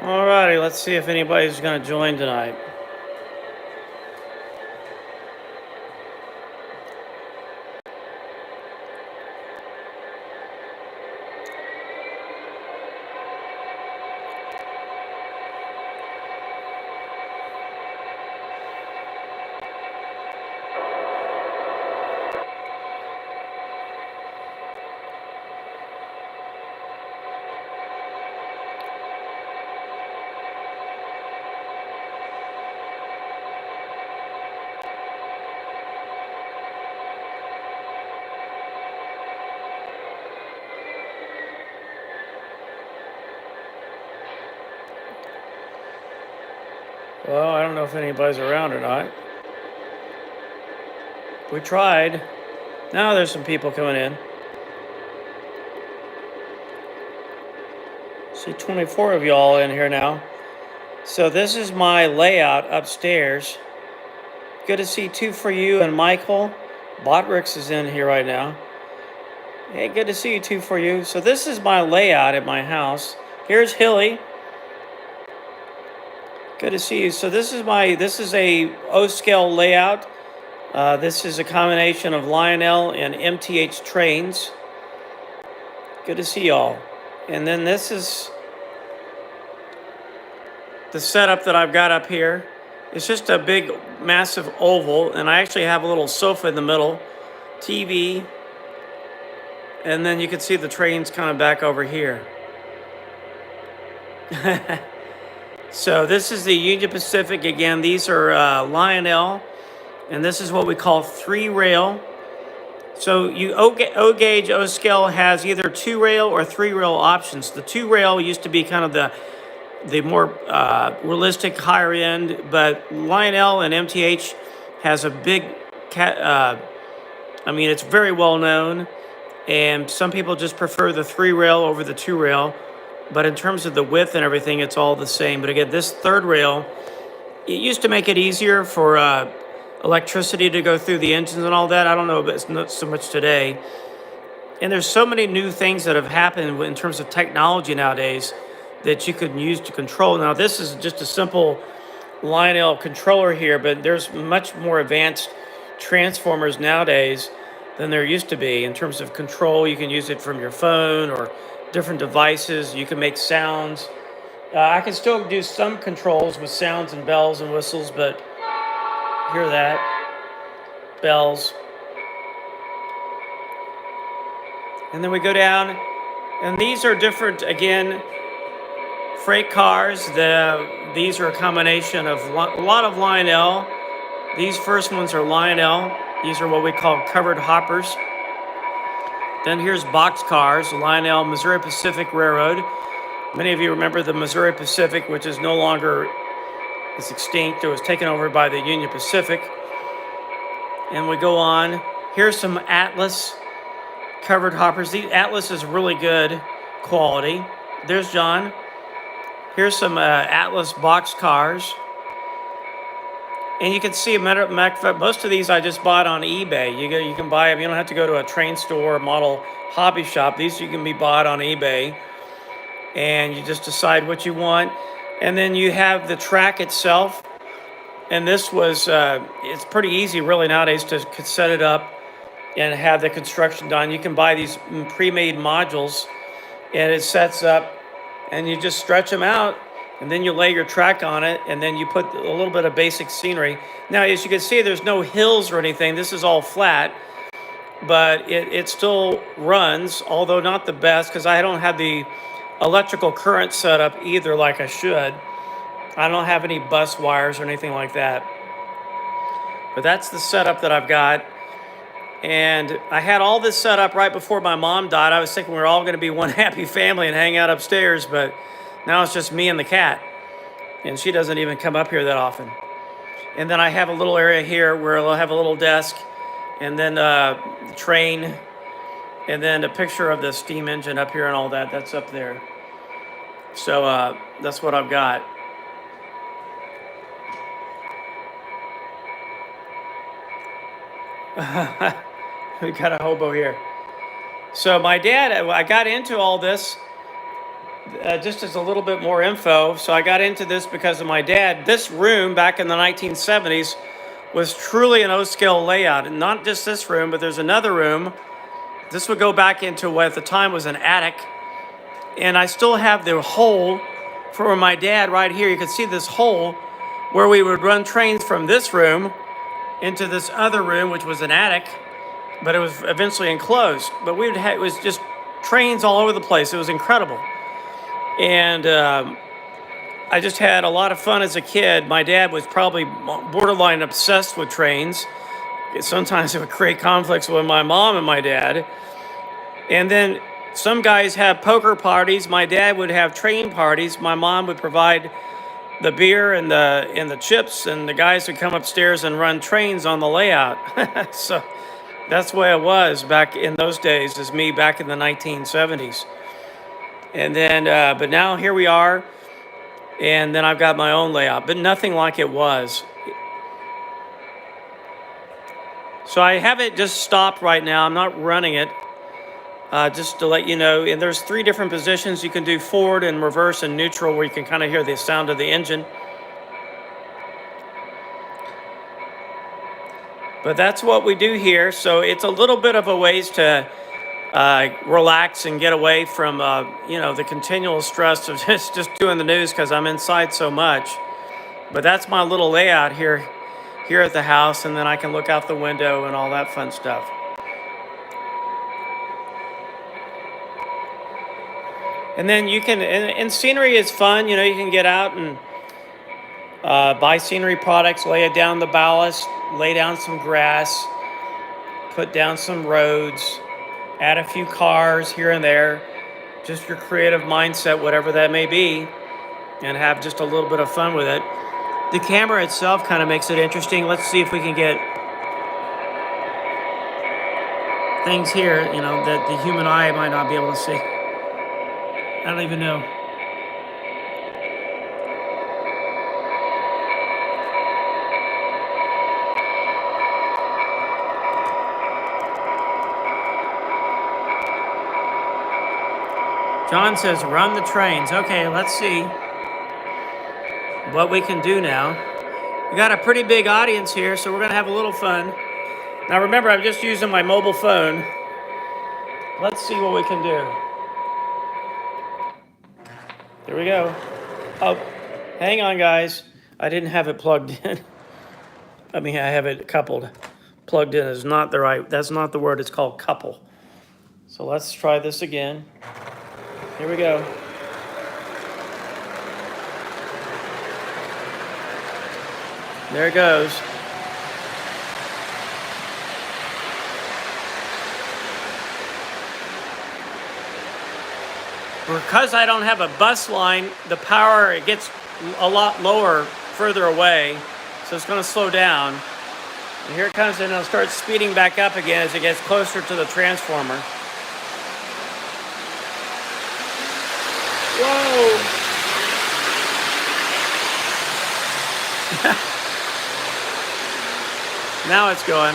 Alrighty, let's see if anybody's going to join tonight. Well, I don't know if anybody's around or not. We tried. Now there's some people coming in. See 24 of y'all in here now. So this is my layout upstairs. Good to see two for you and Michael. Botrix is in here right now. Hey, good to see you two for you. So this is my layout at my house. Here's Hilly. Good to see you. So this is a Oscale layout. This is a combination of Lionel and MTH trains. Good to see y'all. And then this is the setup that I've got up here. It's just a big, massive oval, and I actually have a little sofa in the middle, TV, and then you can see the trains kind of back over here. So this is the Union Pacific again. These are Lionel, and this is what we call 3-rail. So O-Gauge O-Scale has either 2-rail or 3-rail options. The 2-rail used to be kind of the more realistic higher end, but Lionel and MTH has a big it's very well known, and some people just prefer the 3-rail over the 2-rail. But in terms of the width and everything, it's all the same. But again, this 3rd rail, it used to make it easier for electricity to go through the engines and all that. I don't know, but it's not so much today. And there's so many new things that have happened in terms of technology nowadays that you could use to control. Now, this is just a simple Lionel controller here, but there's much more advanced transformers nowadays than there used to be in terms of control. You can use it from your phone or different devices. You can make sounds. I can still do some controls with sounds and bells and whistles, but hear that, bells. And then we go down, and these are different, again, freight cars. These are a combination of a lot of Lionel. These first ones are Lionel. These are what we call covered hoppers. Then here's box cars, Lionel, Missouri Pacific Railroad. Many of you remember the Missouri Pacific, which is no longer, it's extinct. It was taken over by the Union Pacific. And we go on. Here's some Atlas covered hoppers. The Atlas is really good quality. There's John. Here's some Atlas box cars. And you can see, matter of fact, most of these I just bought on eBay. You can buy them. You don't have to go to a train store or model hobby shop. These you can be bought on eBay. And you just decide what you want. And then you have the track itself. And this was, it's pretty easy really nowadays to set it up and have the construction done. You can buy these pre-made modules and it sets up and you just stretch them out. And then you lay your track on it, and then you put a little bit of basic scenery. Now, as you can see, there's no hills or anything. This is all flat, but it still runs, although not the best, because I don't have the electrical current set up either like I should. I don't have any bus wires or anything like that. But that's the setup that I've got. And I had all this set up right before my mom died. I was thinking we were all going to be one happy family and hang out upstairs, but now it's just me and the cat, and she doesn't even come up here that often. And then I have a little area here where I'll have a little desk, and then the train, and then a picture of the steam engine up here and all that. That's up there. So that's what I've got. We got a hobo here. So my dad, I got into all this just as a little bit more info. So I got into this because of my dad. This room back in the 1970s was truly an O-scale layout, and not just this room, but there's another room. This would go back into what at the time was an attic, and I still have the hole for my dad right here. You can see this hole where we would run trains from this room into this other room, which was an attic, but it was eventually enclosed. But it was just trains all over the place. It was incredible. And I just had a lot of fun as a kid. My dad was probably borderline obsessed with trains. Sometimes it would create conflicts with my mom and my dad. And then some guys have poker parties. My dad would have train parties. My mom would provide the beer and the chips, and the guys would come upstairs and run trains on the layout. So that's the way it was back in those days, as me back in the 1970s. And then, but now here we are, and then I've got my own layout, but nothing like it was. So I have it just stopped right now. I'm not running it, just to let you know. And there's 3 different positions. You can do forward and reverse and neutral, where you can kind of hear the sound of the engine. But that's what we do here. So it's a little bit of a ways to relax and get away from, the continual stress of just doing the news, because I'm inside so much. But that's my little layout here at the house, and then I can look out the window and all that fun stuff. And then you can, and scenery is fun. You can get out and buy scenery products, lay it down the ballast, lay down some grass, put down some roads, add a few cars here and there, just your creative mindset, whatever that may be, and have just a little bit of fun with it. The camera itself kind of makes it interesting. Let's see if we can get things here, that the human eye might not be able to see. I don't even know. John says, run the trains. Okay, let's see what we can do now. We got a pretty big audience here, so we're going to have a little fun. Now remember, I'm just using my mobile phone. Let's see what we can do. There we go. Oh, hang on, guys. I didn't have it plugged in. I have it coupled. Plugged in is not that's not the word. It's called couple. So let's try this again. Here we go. There it goes. Because I don't have a bus line, the power, it gets a lot lower further away, so it's going to slow down. And here it comes, and it'll start speeding back up again as it gets closer to the transformer. Whoa! Now it's going.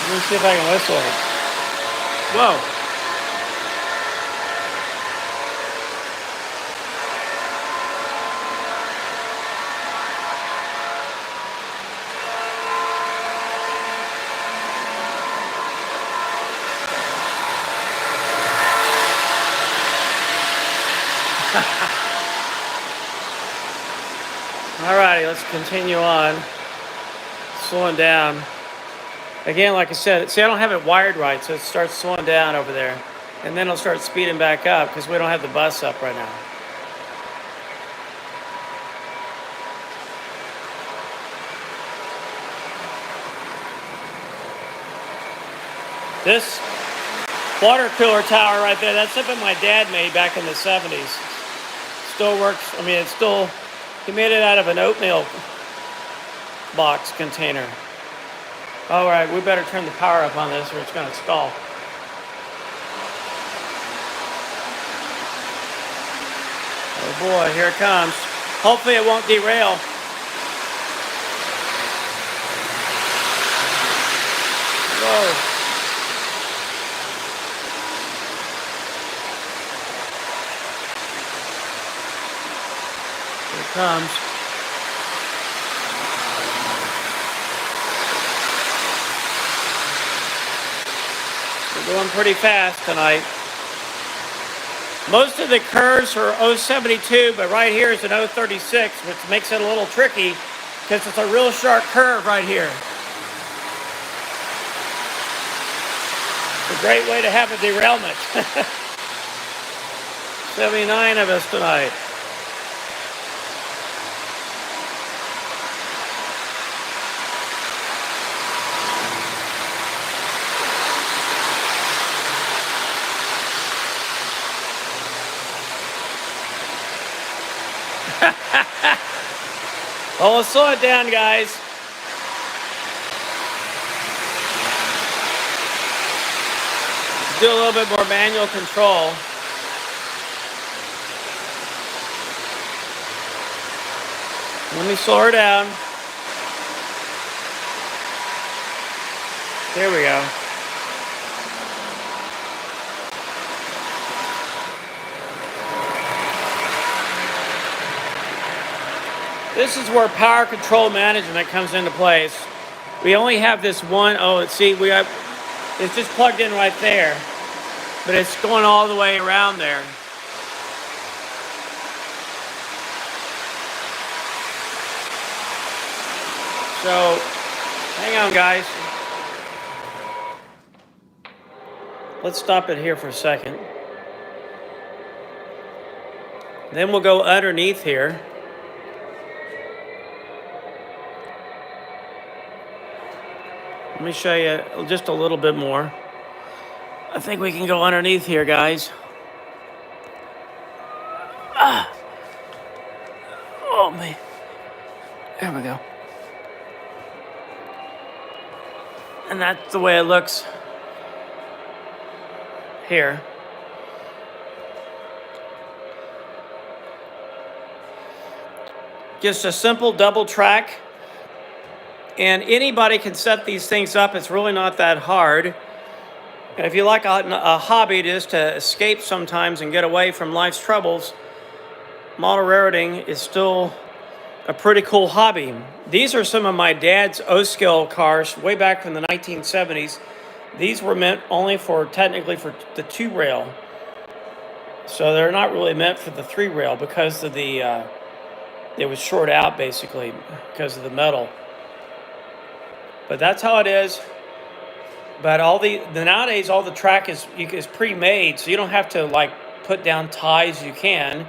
Let me see if I can whistle it. Whoa. All righty, let's continue on. Slowing down. Again, like I said, see, I don't have it wired right, so it starts slowing down over there. And then it'll start speeding back up because we don't have the bus up right now. This water cooler tower right there, that's something my dad made back in the 70s. Still works. He made it out of an oatmeal box container. All right, we better turn the power up on this or it's going to stall. Oh boy, here it comes. Hopefully it won't derail. Whoa. Here it comes. We're going pretty fast tonight. Most of the curves are 072, but right here is an 036, which makes it a little tricky because it's a real sharp curve right here. It's a great way to have a derailment. 79 of us tonight. Well, let's slow it down, guys. Do a little bit more manual control. Let me slow her down. There we go. This is where power control management comes into place. We only have this one. Oh, see, it's just plugged in right there, but it's going all the way around there. So, hang on, guys. Let's stop it here for a second. Then we'll go underneath here. Let me show you just a little bit more. I think we can go underneath here, guys. Oh, man. There we go. And that's the way it looks here. Just a simple double track. And anybody can set these things up. It's really not that hard. And if you like a hobby just to escape sometimes and get away from life's troubles, model railroading is still a pretty cool hobby. These are some of my dad's Oscale cars way back from the 1970s. These were meant only technically for the 2-rail. So they're not really meant for the 3-rail because of it was short out basically because of the metal. But that's how it is. But nowadays all the track is pre-made, so you don't have to like put down ties. You can,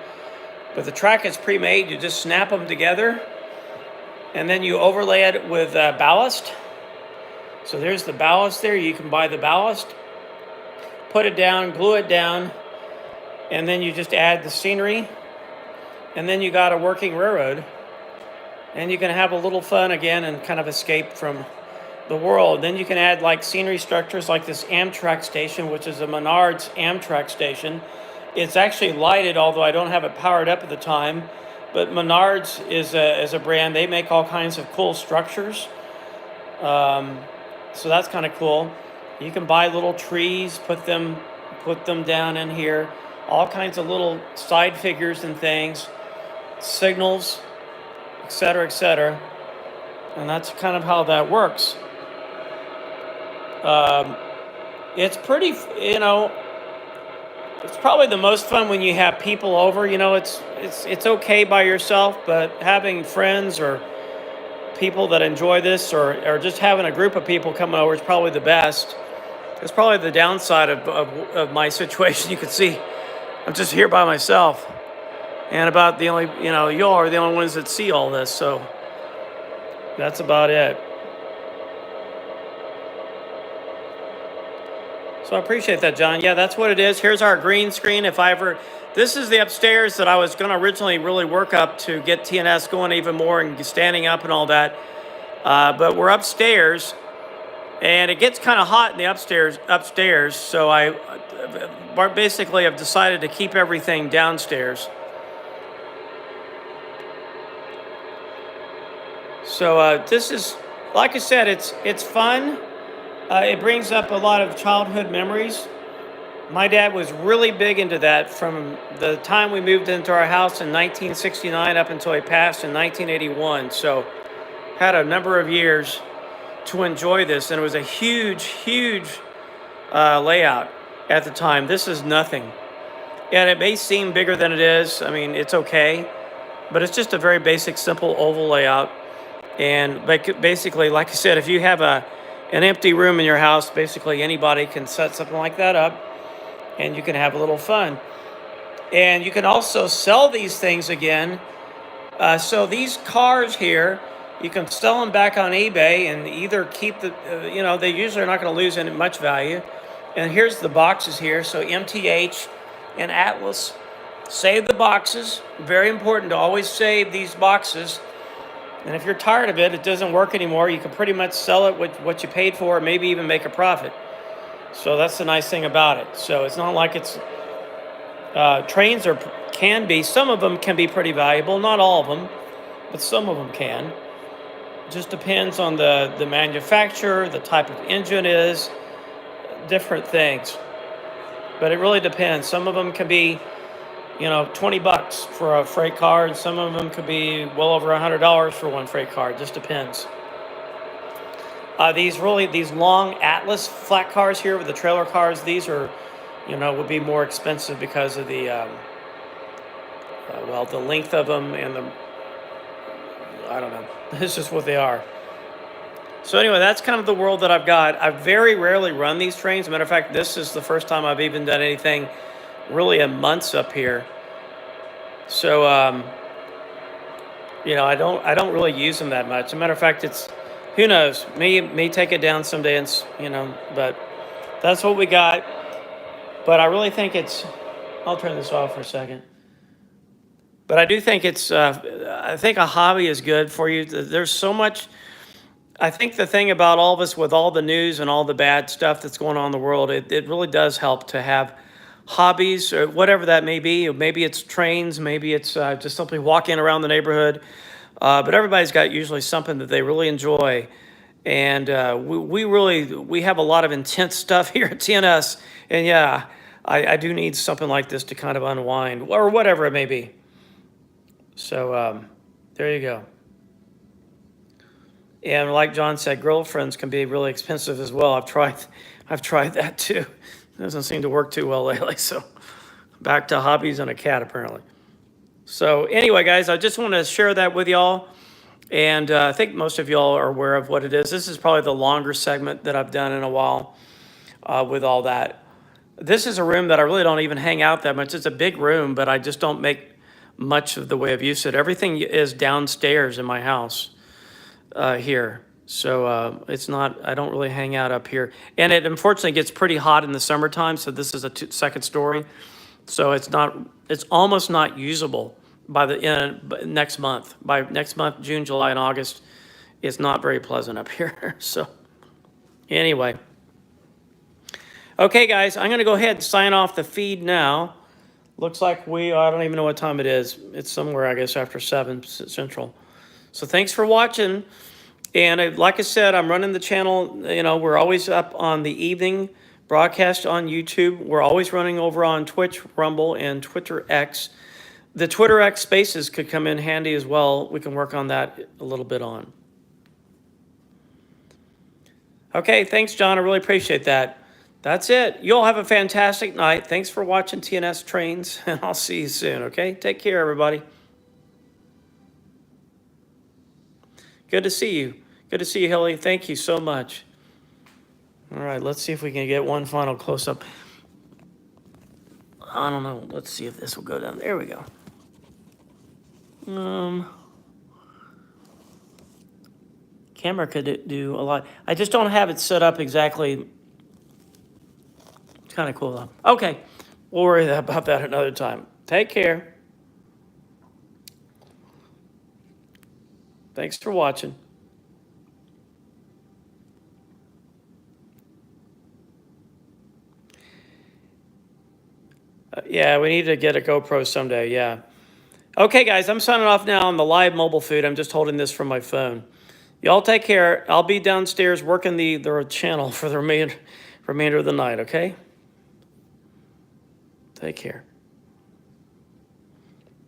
but the track is pre-made. You just snap them together, and then you overlay it with ballast. So there's the ballast there. You can buy the ballast, put it down, glue it down, and then you just add the scenery, and then you got a working railroad, and you can have a little fun again and kind of escape from the world. Then you can add like scenery structures like this Amtrak station, which is a Menards Amtrak station. It's actually lighted, although I don't have it powered up at the time. But Menards is a brand. They make all kinds of cool structures. So that's kind of cool. You can buy little trees, put them down in here. All kinds of little side figures and things, signals, etc., etc. And that's kind of how that works. It's pretty, it's probably the most fun when you have people over. It's okay by yourself, but having friends or people that enjoy this or just having a group of people coming over is probably the best. It's probably the downside of my situation. You can see I'm just here by myself, and about the only, y'all are the only ones that see all this, so that's about it. So I appreciate that, John. Yeah, that's what it is. Here's our green screen. This is the upstairs that I was going to originally really work up to get TNS going even more and standing up and all that. But we're upstairs, and it gets kind of hot in the upstairs. So I basically have decided to keep everything downstairs. So this is, like I said, it's fun. It brings up a lot of childhood memories. My dad was really big into that from the time we moved into our house in 1969 up until he passed in 1981. So had a number of years to enjoy this, and it was a huge, huge layout at the time. This is nothing, and it may seem bigger than it is. I mean, it's okay, but it's just a very basic, simple oval layout. And basically, like I said, if you have an empty room in your house, basically anybody can set something like that up, and you can have a little fun. And you can also sell these things again. So these cars here, you can sell them back on eBay and either keep they usually are not going to lose any much value. And here's the boxes here. So MTH and Atlas. Save the boxes. Very important to always save these boxes. And if you're tired of it, it doesn't work anymore, you can pretty much sell it with what you paid for, maybe even make a profit. So that's the nice thing about it. So it's not like it's trains can be. Some of them can be pretty valuable, not all of them, but some of them can. It just depends on the manufacturer, the type of engine is, different things. But it really depends. Some of them can be, $20 for a freight car, and some of them could be well over $100 for one freight car. It just depends. These long Atlas flat cars here with the trailer cars, these are, would be more expensive because of the the length of them and I don't know. It's just what they are. So anyway, that's kind of the world that I've got. I very rarely run these trains. As a matter of fact, this is the first time I've even done anything really in months up here. So, I don't really use them that much. As a matter of fact, who knows, may take it down someday, and but that's what we got. But I really think I'll turn this off for a second. But I do think I think a hobby is good for you. There's so much. I think the thing about all of us with all the news and all the bad stuff that's going on in the world, it really does help to have hobbies or whatever that may be. Maybe it's trains, maybe it's just simply walking around the neighborhood. But everybody's got usually something that they really enjoy. And we have a lot of intense stuff here at TNS. And yeah, I do need something like this to kind of unwind or whatever it may be. So there you go. And like John said, girlfriends can be really expensive as well. I've tried that too. It doesn't seem to work too well lately. So back to hobbies and a cat apparently. So anyway, guys, I just want to share that with y'all. And I think most of y'all are aware of what it is. This is probably the longer segment that I've done in a while with all that. This is a room that I really don't even hang out that much. It's a big room, but I just don't make much of the way of use it. Everything is downstairs in my house here. So it's not, I don't really hang out up here. And it unfortunately gets pretty hot in the summertime. So this is a second story. So it's almost not usable by next month. By next month, June, July, and August, it's not very pleasant up here. So anyway. Okay, guys, I'm going to go ahead and sign off the feed now. Looks like I don't even know what time it is. It's somewhere, I guess, after 7 Central. So thanks for watching. And like I said, I'm running the channel. We're always up on the evening broadcast on YouTube. We're always running over on Twitch, Rumble, and Twitter X. The Twitter X Spaces could come in handy as well. We can work on that a little bit on. Okay, thanks, John. I really appreciate that. That's it. You all have a fantastic night. Thanks for watching TNS Trains, and I'll see you soon, okay? Take care, everybody. Good to see you. Good to see you, Hilly. Thank you so much. All right, let's see if we can get one final close-up. I don't know. Let's see if this will go down. There we go. Camera could do a lot. I just don't have it set up exactly. It's kind of cool, though. Okay, we'll worry about that another time. Take care. Thanks for watching. Yeah, we need to get a GoPro someday, yeah. Okay, guys, I'm signing off now on the live mobile feed. I'm just holding this from my phone. Y'all take care. I'll be downstairs working the channel for the remainder of the night, okay? Take care.